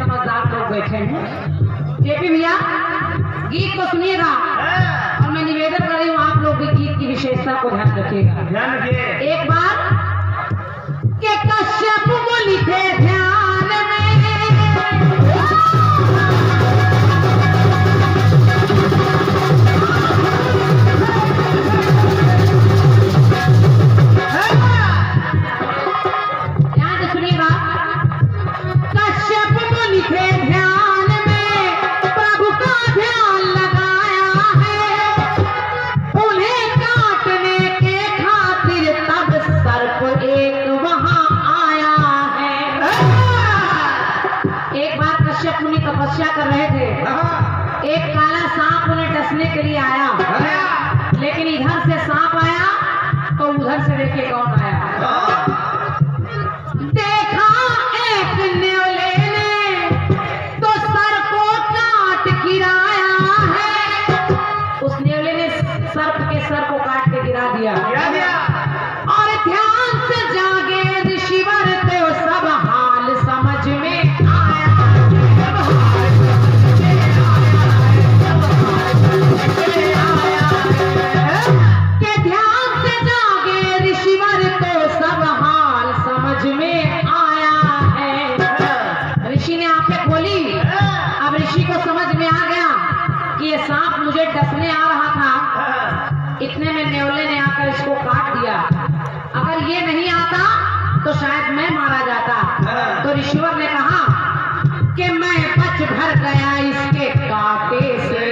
समझदार लोग बैठे हैं। जेपी भैया गीत को सुनिएगा और मैं निवेदन कर रही हूँ आप लोग भी गीत की विशेषता को ध्यान रखिएगा। ध्यान रखिए। एक बार के कश्यप मुनि थे ध्यान में, तपस्या कर रहे थे। एक काला सांप उन्हें डसने के लिए आया, लेकिन इधर से सांप आया तो उधर से देखिए कौन आया। देखा एक न्योले ने तो सर को काट गिराया है। उस न्योले ने सर्प के सर को काट के गिरा दिया। और ध्यान से जागे ऋषिवर तो सब हाल समझ में सांप मुझे डसने आ रहा था। इतने में न्योले ने आकर इसको काट दिया। अगर ये नहीं आता तो शायद मैं मारा जाता। तो ऋषिवर ने कहा कि मैं बच भर गया इसके कांटे से,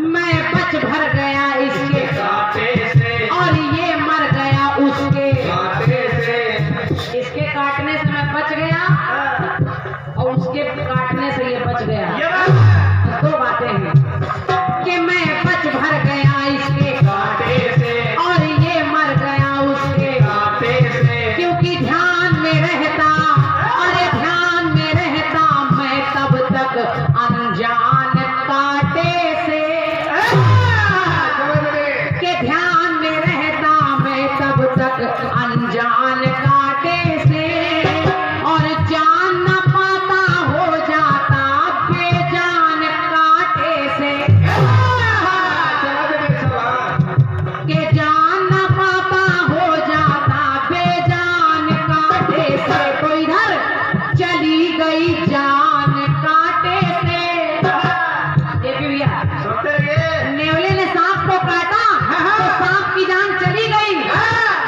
मैं बच भर गया इसके कांटे से, और ये मर गया उसके कांटे से। इसके काटने से मैं बच गया और उसके काटने से ये बच गया। दो बातें हैं कि मैं बच भर गया इसके कांटे से और ये मर गया उसके कांटे से, क्योंकि ध्यान में रहता, अरे ध्यान में रहता मैं तब तक अनजान कांटे से, कि ध्यान में रहता मैं तब तक अनजान कांटे से, और जान न पाता हो जाता बेजान कांटे से, के जान न पाता हो जाता बेजान कांटे से। तो इधर चली गई जान कांटे से। न्योले ने सांप को काटा तो सांप की जान चली गई,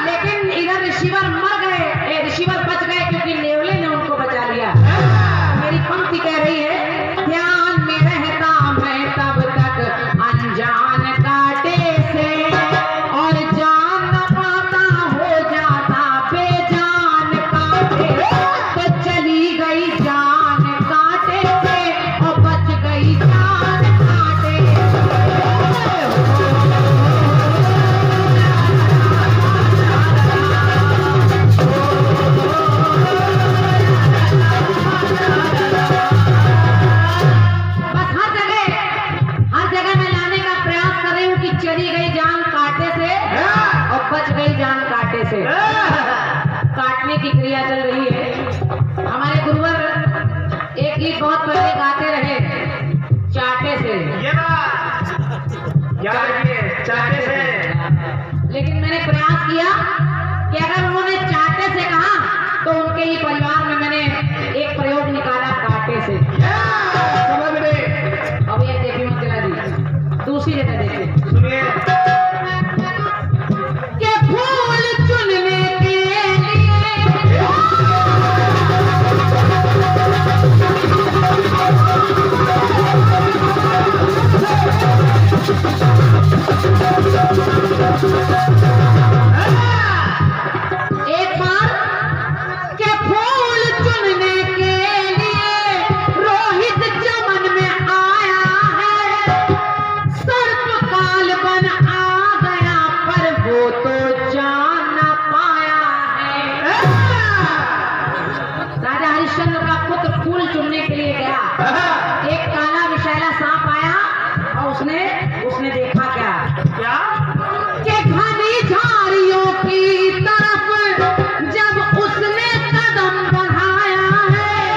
लेकिन इधर ऋषिवर मर गए, ऋषिवर बच गए क्योंकि न्योले ने उनको बचा लिया। मेरी पंक्ति कह रही है ध्यान में रहता मैं तब तक अनजान कांटे से, और जान न पाता हो जाता बेजान कांटे। तो चली गई जान कांटे से और बच गई जान कांटे से। बस हर जगह मैं लाने का प्रयास कर रही हूँ कि चली गई जान कांटे से और बच गई जान कांटे से। काटने की क्रिया चल रही है। हमारे गुरुवर एक गीत बहुत पहले गाते रहे, चाटे से, चाटे से। लेकिन मैंने प्रयास किया कि अगर उन्होंने चाटे से कहा तो उनके ही परिवार में मैंने एक प्रयोग निकाला कांटे से। अब ये देखिए मंजिला जी दूसरी जगह देखिए, सुनिए। के फूल चुनने के एक बार के फूल चुनने के लिए रोहित चमन में आया है, सर्प काल बन आ गया पर वो तो जान न पाया है। राजा हरिश्चंद्र का पुत्र फूल चुनने के लिए गया, एक काला विषैला सांप आया और उसने देखा क्या कि घनी झाड़ियों की तरफ जब उसने कदम बढ़ाया है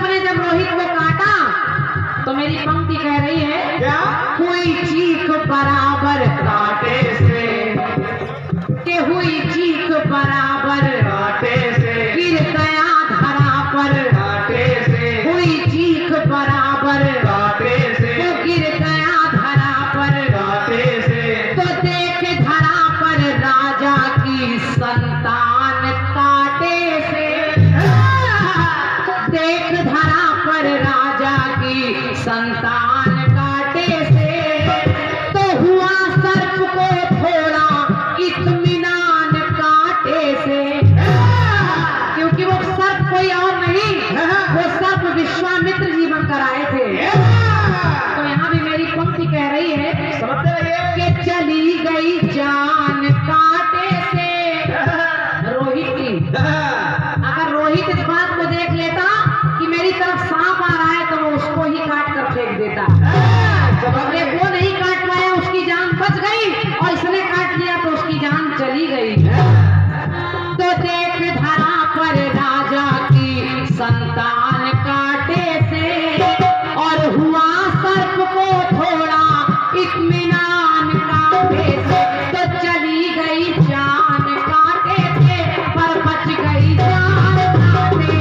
सर्प ने जब रोहित को काटा तो मेरी पंक्ति कह रही है क्या? हुई चीख बराबर कांटे से, के हुई चीख बराबर कांटे से, गिर गया धरा पर कांटे से, हुई चीख बराबर कांटे से, वो गिर गया धरा पर कांटे से, तो देख धरा पर राजा की संतान कांटे से देख धरा पर राजा की संतान कांटे से तो हुआ सर्प को थोड़ा इत्मीनान कांटे से क्योंकि वो सर्प कोई और नहीं वो सर्प विश्वामित्र जी बनकर आए थे। तो यहाँ भी मेरी पंक्ति कह रही है समझते रहिए कि चली गई जान कांटे से रोहित की। अगर रोहित इस बात को देख लेता कि मेरी तरफ सांप आ रहा है तो वो उसको ही काट कर फेंक देता। अगर वो नहीं काट पाया उसकी जान बच गई और इसने काट लिया तो उसकी जान चली गई। तो देख धरा पर राजा की संतान कांटे से और हुआ सर्प को थोड़ा इत्मीनान कांटे से तो चली गई जान कांटे से पर बच गई जान कांटे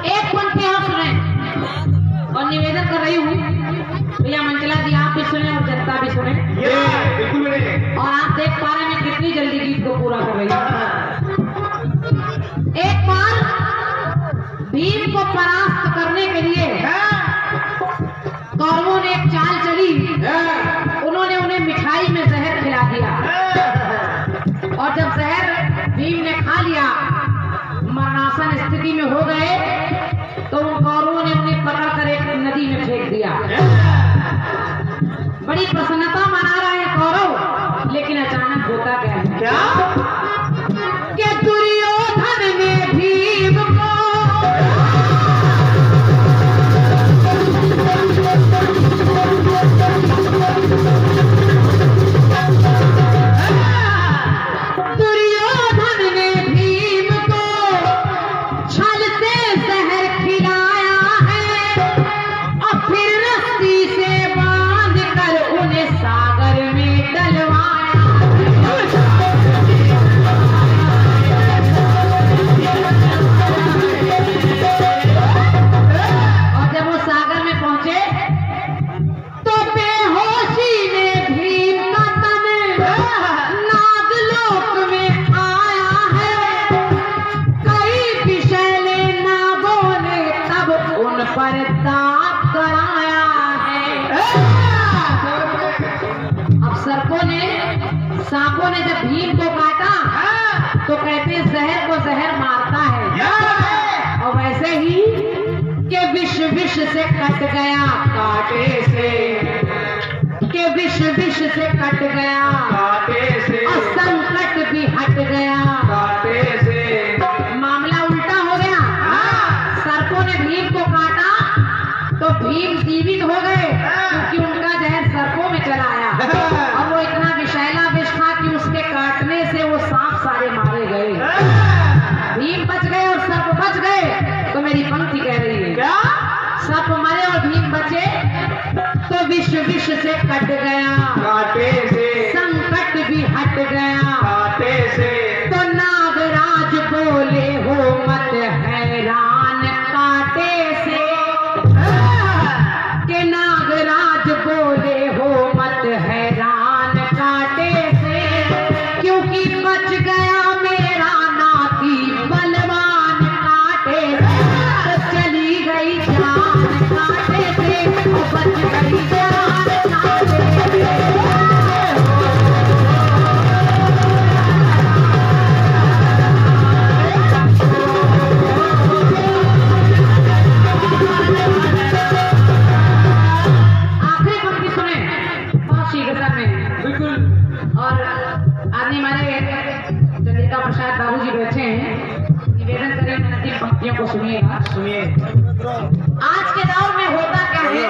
एक पंक्ति आप सुने और निवेदन कर रही हूँ भैया मंचला जी आप भी सुने और जनता भी सुने ये बिल्कुल नहीं। और आप देख पा रहे हैं मैं कितनी जल्दी गीत को पूरा कर रही हूँ। एक बार भीम को परास्त करने के लिए कौरवों ने एक चाल चली। उन्होंने उन्हें मिठाई में जहर खिला दिया और जब जहर भीम ने खा लिया मरणासन स्थिति में हो गए तो उन कौरवों ने उन्हें पकड़कर एक नदी में फेंक दिया। बड़ी प्रसन्नता मना रहे हैं कौरव लेकिन अचानक होता क्या है क्या? कि दुर्योधन ने भीम को दुर्योधन ने भीम को छल से जहर खिलाया है और फिर रस्सी से बांध कर उन्हें सागर में डलवाया। और जब वो सागर में पहुंचे तो बेहोशी में भीम का तन नागलोक में आया है। कई विषैले नागों ने तब उन पर दांत गड़ाया है। अब सर्पों ने सांपों ने जब भीम को काटा तो कहते हैं जहर को जहर मारता है और वैसे ही के विष से कट गया कांटे से के विष से कट गया कांटे से, और संकट भी हट गया। कांटे से, मामला उल्टा हो गया। सर्पों ने भीम को काटा तो भीम जीवित हो गए क्योंकि उनका जहर सर्पों में चला आया और वो इतना विषैला विष था कि उसके काटने से वो सांप सारे मारे गए। भीम बच गए और सर्प बच गए। तो मेरी पंक्ति कह रही है क्या? सर्प मरे और भीम बचे तो विष से कट गया कांटे से, संकट भी हट गया। कांटे से, तो नागराज बोले हो मत हैरान कांटे से के नागराज बोले हो मत हैरान कांटे से क्योंकि बच गया मेरा नाती बलवान कांटे से। तो चली गई जान कांटे से और बच गई जान कांटे से। आखिरी पंक्ति सुने बहुत शीघ्रता में बिल्कुल। और आदमी हमारे चंद्रिका प्रसाद बाबू जी बैठे हैं निवेदन करें अंतिम पंक्तियों को सुनिएगा। सुनिए। आज के दौर में होता क्या है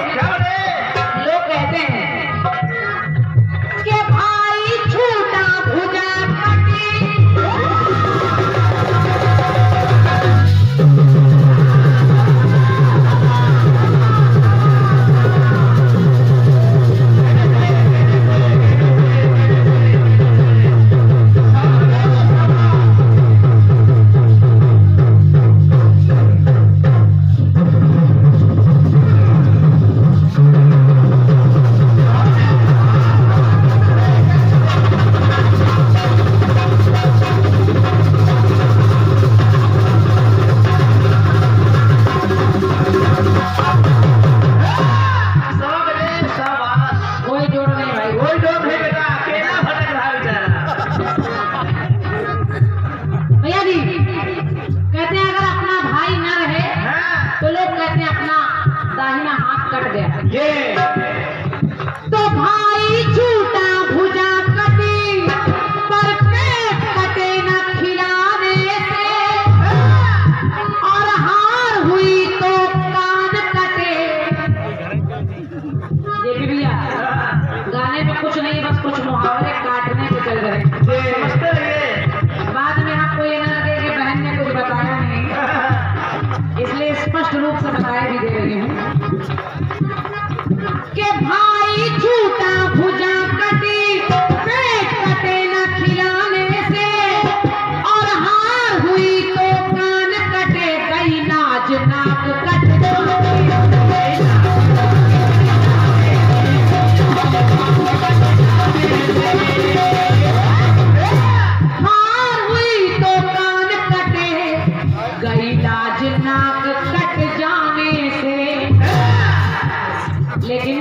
ये तो भाई झूठा भुजा कटी पर पेट कटे न खिलाने से, और हार हुई तो कान कटे। देखिए भैया, गाने में कुछ नहीं, बस कुछ मुहावरे काटने के चल रहे। ये समझते रहिए। बाद में आपको ये ना लगे कि बहन ने कुछ बताया नहीं, इसलिए स्पष्ट रूप से बताए भी दे रही हूँ कि भाई झूठा भुजा कटी पेट कटे न खिलाने से, और हार हुई तो कान कटे, गई नाज नाक कट हार हुई तो कान कटे, गई लाज नाक कट जाने से। लेकिन